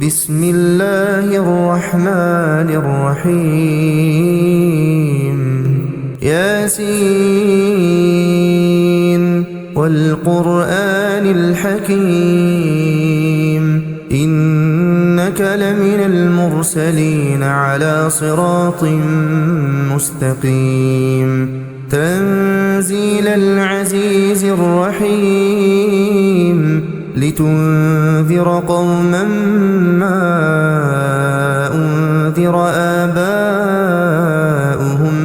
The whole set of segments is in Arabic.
بسم الله الرحمن الرحيم ياسين والقرآن الحكيم إنك لمن المرسلين على صراط مستقيم تنزيل العزيز الرحيم لتنذر قوما ما أنذر آباؤهم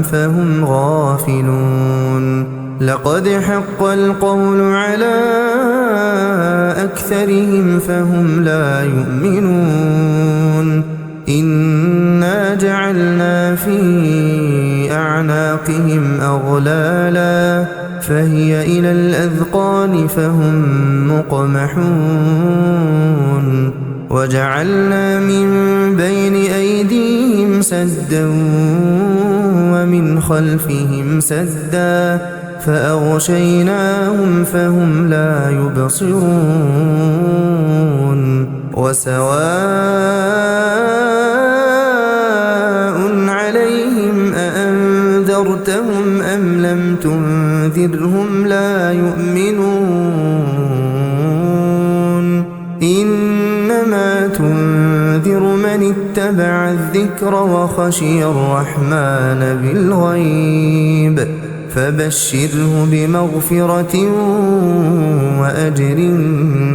فهم غافلون لقد حق القول على أكثرهم فهم لا يؤمنون إنا جعلنا في أعناقهم أغلالا فهي إلى الأذقان فهم مقمحون وجعلنا من بين أيديهم سدا ومن خلفهم سدا فأغشيناهم فهم لا يبصرون وسواء عليهم أأنذرتهم أم لم تنذرهم لا يؤمنون إنما تنذر من اتبع الذكر وخشي الرحمن بالغيب فبشره بمغفرة وأجر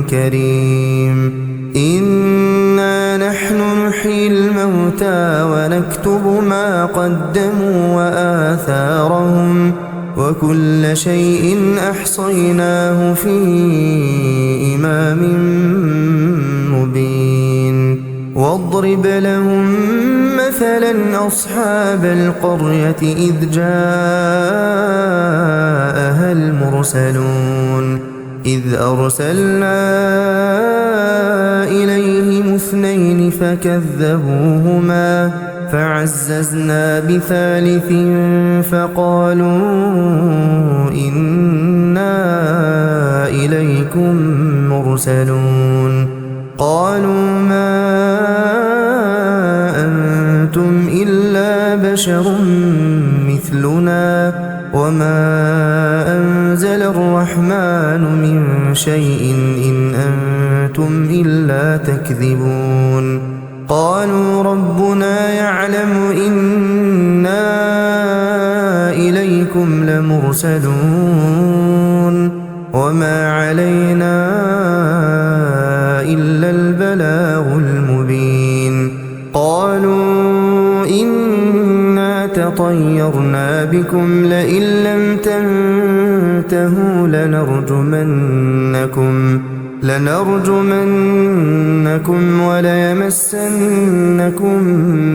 كريم إنا نحن نحيي الموتى ونكتب ما قدموا وآثارهم وكل شيء أحصيناه في إمام مبين واضرب لهم مثلا أصحاب القرية إذ جاءها المرسلون إذ أرسلنا إليهم اثنين فكذبوهما فعززنا بثالث فقالوا إنا إليكم مرسلون قالوا ما أنتم إلا بشر مثلنا وما أنزل الرحمن من شيء إن أنتم إلا تكذبون قالوا ربنا يعلم إنا إليكم لمرسلون وما علينا إلا البلاغ المبين قالوا إنا تطيرنا بكم لئن لم تنتهوا لنرجمنكم وليمسنكم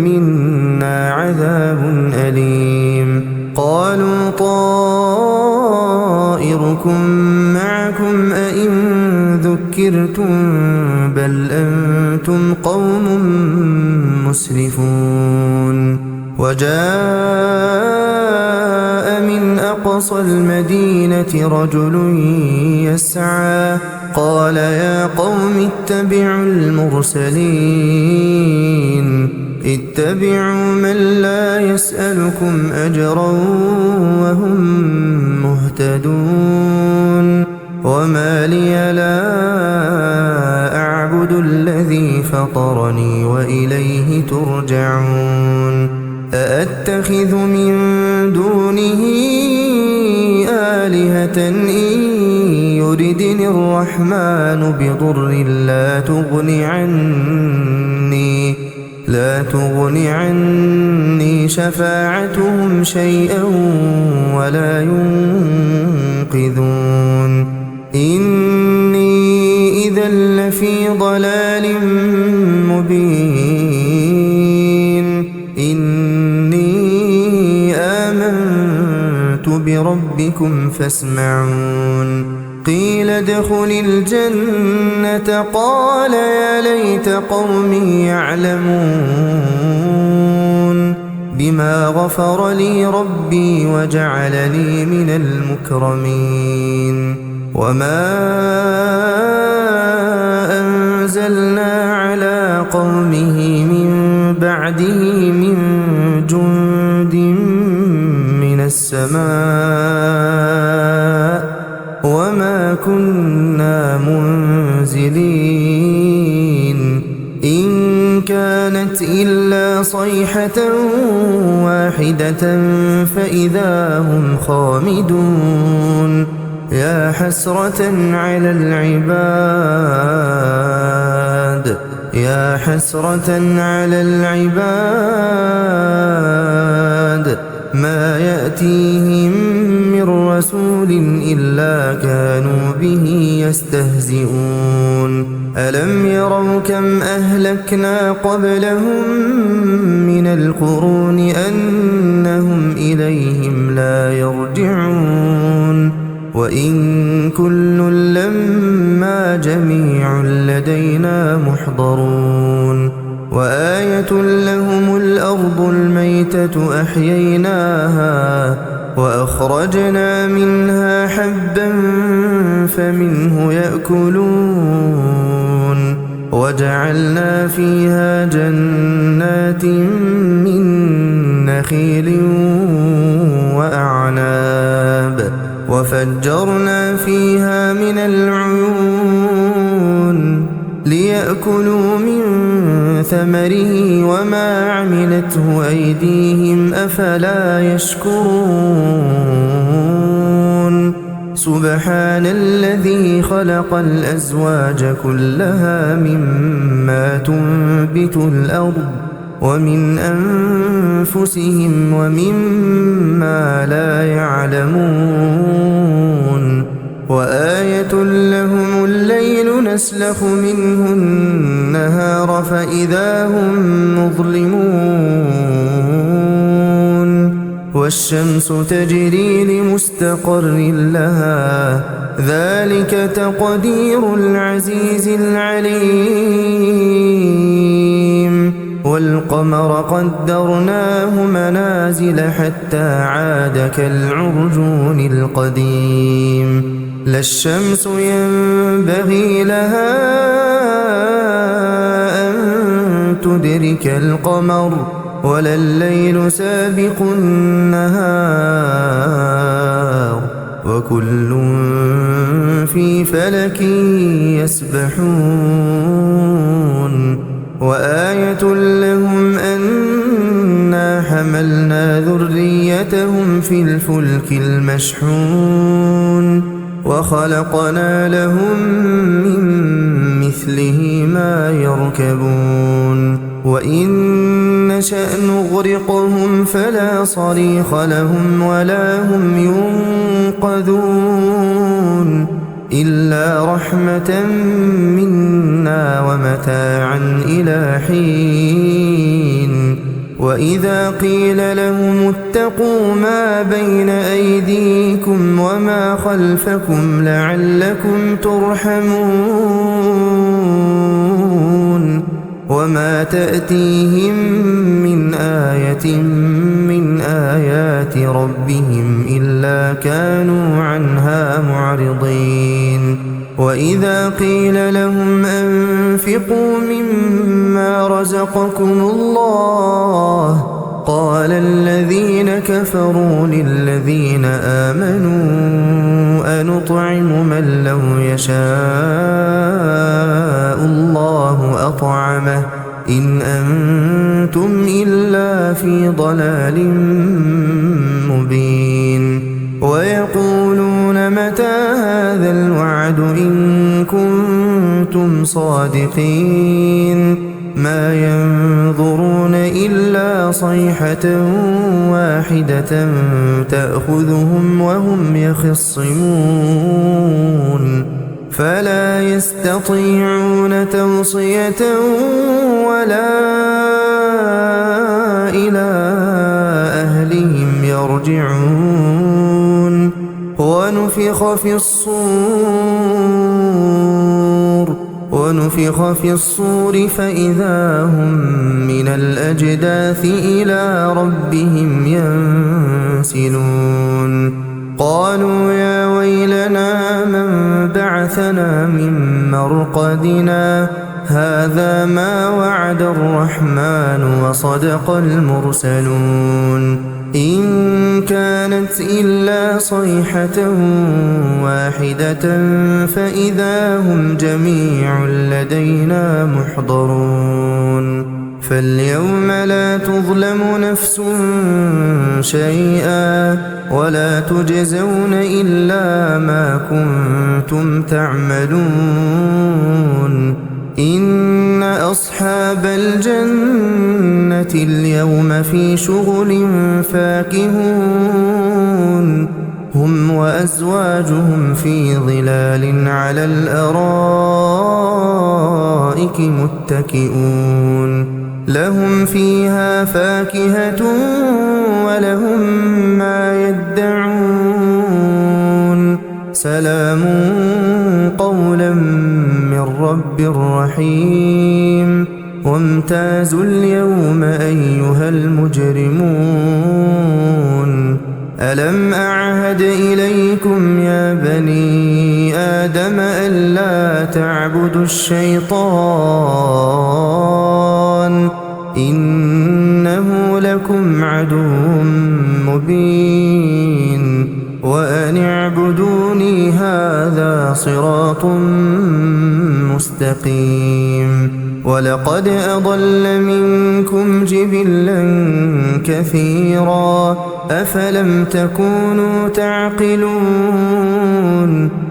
منا عذاب أليم قالوا طائركم معكم أئن ذكرتم بل أنتم قوم مسرفون وجاء من أقصى المدينة رجل يسعى قال يا قوم اتبعوا المرسلين اتبعوا من لا يسألكم أجرا وهم مهتدون وما لي لا أعبد الذي فطرني وإليه ترجعون أأتخذ من دونه آلهة إن يردني الرحمن بضر لا تغن عني شفاعتهم شيئا ولا ينقذون إني إذا لفي ضلال مبين إني آمنت بربكم فاسمعون قيل ادخل الجنة قال يا ليت قومي يعلمون بما غفر لي ربي وجعلني من المكرمين وما أنزلنا على قومه من بعده من جند من السماء وما كنا منزلين إن كانت إلا صيحة واحدة فإذا هم خامدون يا حسرة على العباد يا حسرة على العباد ما يأتيهم من رسول إلا كانوا به يستهزئون ألم يروا كم أهلكنا قبلهم من القرون أنهم إليهم لا يرجعون وإن كل لما جميع لدينا محضرون وآية لهم الأرض الميتة أحييناها وأخرجنا منها حبا فمنه يأكلون وجعلنا فيها جنات من نخيل وأعناب وفجرنا فيها من العيون ليأكلوا من ثمره وما عملته أيديهم أفلا يشكرون سبحان الذي خلق الأزواج كلها مما تنبت الأرض ومن أنفسهم ومما لا يعلمون وآية لهم الليل نسلخ منه النهار فإذا هم مظلمون والشمس تجري لمستقر لها ذلك تقدير العزيز العليم والقمر قدرناه منازل حتى عاد كالعرجون القديم لا الشمس ينبغي لها أن تدرك القمر ولا الليل سابق النهار وكل في فلك يسبحون وآية لهم أنا حملنا ذريتهم في الفلك المشحون وخلقنا لهم من مثله ما يركبون وإن نشأ نغرقهم فلا صريخ لهم ولا هم ينقذون إلا رحمة منا ومتاعا إلى حين وإذا قيل لهم اتقوا ما بين أيديكم وما خلفكم لعلكم ترحمون وما تأتيهم من آية من آيات ربهم إلا كانوا عنها معرضين وإذا قيل لهم أنفقوا مما رزقكم الله قال الذين كفروا للذين آمنوا أنطعم من لو يشاء الله أطعمه إن أنتم إلا في ضلال مبين ويقولون متى هذا الوعد إن كنتم صادقين ما ينظرون إلا صيحة واحدة تأخذهم وهم يخصمون فلا يستطيعون توصية ولا إلى أهلهم يرجعون ونفخ في الصور فإذا هم من الأجداث إلى ربهم ينسلون قالوا يا ويلنا من بعثنا من مرقدنا هذا ما وعد الرحمن وصدق المرسلون إن كانت إلا صيحة واحدة فإذا هم جميع لدينا محضرون فاليوم لا تظلم نفس شيئا ولا تجزون إلا ما كنتم تعملون إن أصحاب الجنة اليوم في شغل فاكهون هم وأزواجهم في ظلال على الأرائك متكئون لهم فيها فاكهة ولهم ما يدعون سلام قولا من رب رحيم وامتازوا اليوم أيها المجرمون ألم أعهد إليكم يا بني آدم ألا تعبدوا الشيطان إنه لكم عدو مبين وأن اعبدوني هذا صراط مستقيم ولقد أضل منكم جبلا كثيرا أفلم تكونوا تعقلون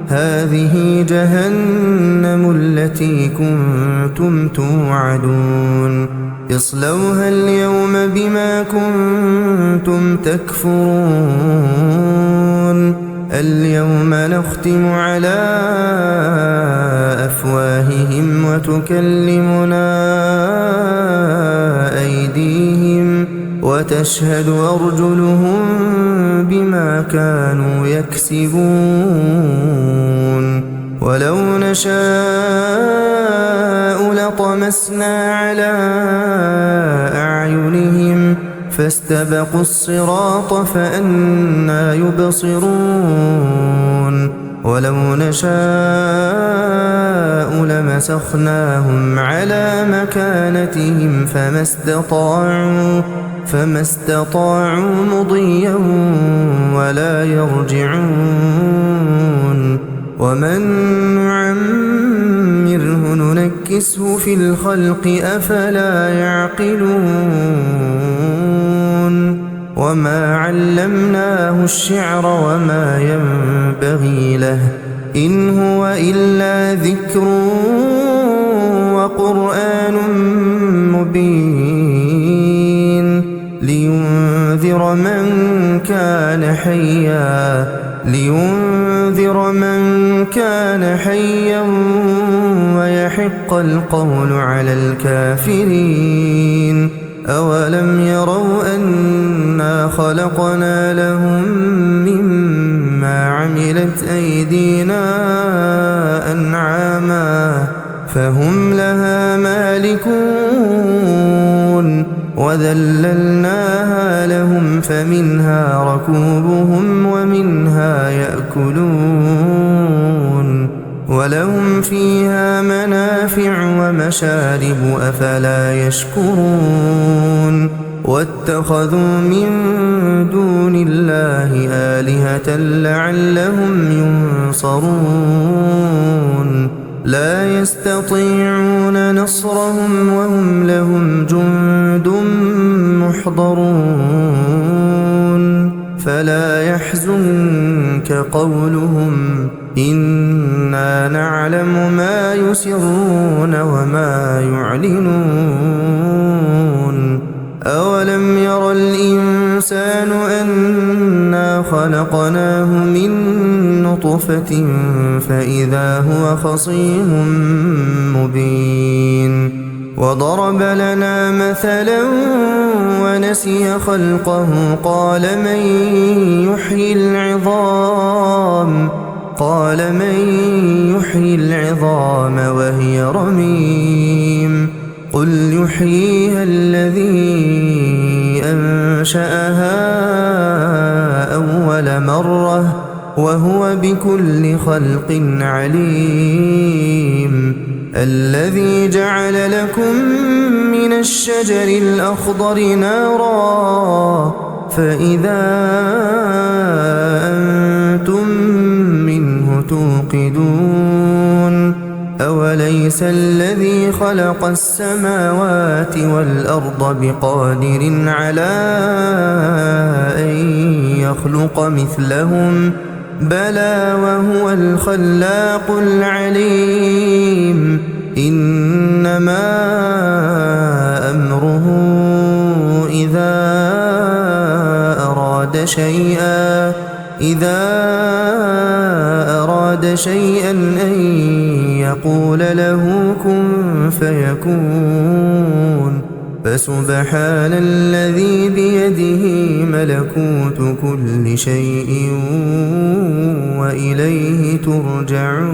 هذه جهنم التي كنتم توعدون اصلوها اليوم بما كنتم تكفرون اليوم نختم على أفواههم وتكلمنا أيديهم وتشهد أرجلهم بما كانوا يكسبون ولو نشاء لطمسنا على أعينهم فاستبقوا الصراط فأنى يبصرون ولو نشاء لمسخناهم على مكانتهم فما استطاعوا مضيا ولا يرجعون ومن نعمره ننكسه في الخلق أفلا يعقلون وما علمناه الشعر وما ينبغي له إن هو إلا ذكر وقرآن مبين لينذر من كان حيا ويحق القول على الكافرين أولم يروا أنا خلقنا لهم مما عملت أيدينا أنعاما فهم لها مالكون وذللناها لهم فمنها ركوبهم ومنها يأكلون ولهم فيها منافع ومشارب أفلا يشكرون واتخذوا من دون الله آلهة لعلهم ينصرون لا يستطيعون نصرهم وهم لهم جند محضرون فلا يحزنك قولهم إنا نعلم ما يسرون وما يعلنون أولم ير الإنسان أنا خلقناه من نطفة فإذا هو خصيم مبين وضرب لنا مثلا ونسي خلقه قال من يحيي العظام وهي رميم قل يحييها الذي أنشأها أول مرة وهو بكل خلق عليم الذي جعل لكم من الشجر الأخضر نارا فإذا أنتم منه توقدون أوليس الذي خلق السماوات والأرض بقادر على أن يخلق مثلهم بلى وهو الخلاق العليم إنما أمره إذا أراد شيئا أن يقول له كن فيكون فسبحان الذي بيده ملكوت كل شيء وإليه ترجعون.